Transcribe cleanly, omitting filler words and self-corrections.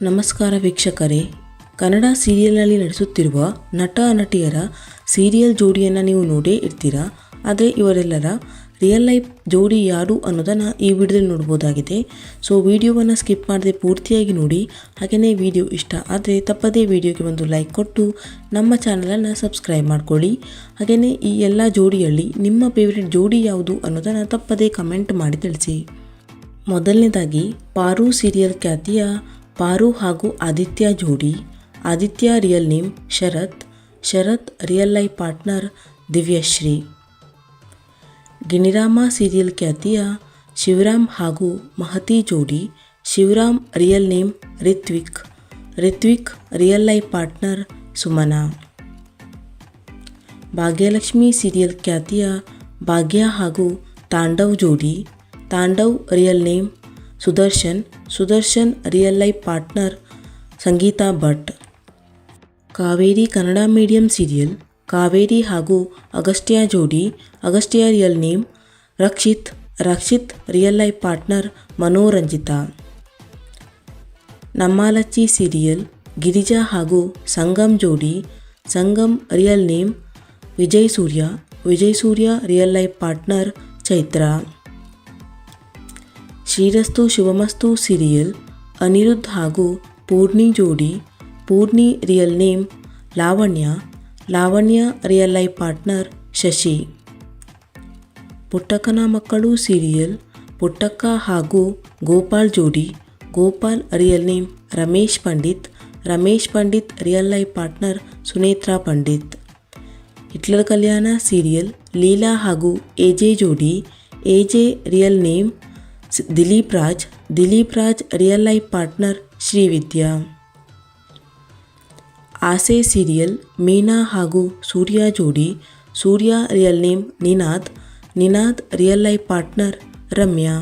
ನಮಸ್ಕಾರ ವೀಕ್ಷಕರೇ, ಕನ್ನಡ ಸೀರಿಯಲ್ನಲ್ಲಿ ನಡೆಸುತ್ತಿರುವ ನಟ ನಟಿಯರ ಸೀರಿಯಲ್ ಜೋಡಿಯನ್ನು ನೀವು ನೋಡೇ ಇರ್ತೀರಾ. ಆದರೆ ಇವರೆಲ್ಲರ ರಿಯಲ್ ಲೈಫ್ ಜೋಡಿ ಯಾರು ಅನ್ನೋದನ್ನು ಈ ವಿಡಿಯೋದಲ್ಲಿ ನೋಡ್ಬೋದಾಗಿದೆ. ಸೊ ವಿಡಿಯೋವನ್ನು ಸ್ಕಿಪ್ ಮಾಡದೆ ಪೂರ್ತಿಯಾಗಿ ನೋಡಿ. ಹಾಗೆಯೇ ವಿಡಿಯೋ ಇಷ್ಟ ಆದರೆ ತಪ್ಪದೇ ವಿಡಿಯೋಗೆ ಒಂದು ಲೈಕ್ ಕೊಟ್ಟು ನಮ್ಮ ಚಾನಲನ್ನು ಸಬ್ಸ್ಕ್ರೈಬ್ ಮಾಡ್ಕೊಳ್ಳಿ. ಹಾಗೆಯೇ ಈ ಎಲ್ಲ ಜೋಡಿಯಲ್ಲಿ ನಿಮ್ಮ ಫೇವ್ರೆಟ್ ಜೋಡಿ ಯಾವುದು ಅನ್ನೋದನ್ನು ತಪ್ಪದೇ ಕಮೆಂಟ್ ಮಾಡಿ ತಿಳಿಸಿ. ಮೊದಲನೇದಾಗಿ ಪಾರು ಸೀರಿಯಲ್ ಖ್ಯಾತಿಯ ಪಾರು ಹಾಗೂ ಆದಿತ್ಯ ಜೋಡಿ. Aditya real name Sharath, Sharath real life partner Divyashree. Giniraama serial ಖ್ಯಾತಿಯ ಶಿವರಾಮ್ ಹಾಗೂ ಮಹತಿ ಜೋಡಿ. Shivaram real name Ritvik, Ritvik real life partner Sumana. Bhagyalakshmi serial ಖ್ಯಾತಿಯ ಭಾಗ್ಯ ಹಾಗೂ ತಾಂಡವ್ ಜೋಡಿ. Tandav real name Sudarshan, Sudarshan real life partner Sangeetha Bhat. Kaveri Kannada medium serial Kaveri ಹಾಗೂ ಅಗಸ್ತ್ಯ ಜೋಡಿ. Agastya real name Rakshith, Rakshith real life partner Manoranjitha. Nammalachchi serial Girija ಹಾಗೂ ಸಂಗಮ್ ಜೋಡಿ. Sangam real name Vijay Surya, Vijay Surya real life partner Chaitra. Shrirastu Shivamastu serial Aniruddh ಹಾಗೂ ಪೂರ್ಣಿ ಜೋಡಿ. Poorni real name Lavanya, Lavanya real life partner Shashi. ಪುಟ್ಟಕ್ಕನ ಮಕ್ಕಳು ಸೀರಿಯಲ್ ಪುಟ್ಟಕ್ಕ ಹಾಗೂ ಗೋಪಾಲ್ ಜೋಡಿ. Gopal real name Ramesh Pandit, Ramesh Pandit real life partner Sunetra Pandit. Hitler Kalyana serial Leela ಹಾಗೂ ಎಜೆ ಜೋಡಿ. AJ real name Dilip Raj, Dilip Raj real life partner Srividya. Aase serial Meena ಹಾಗೂ ಸೂರ್ಯ ಜೋಡಿ. ಸೂರ್ಯ real name Ninad, Ninad real life partner Ramya.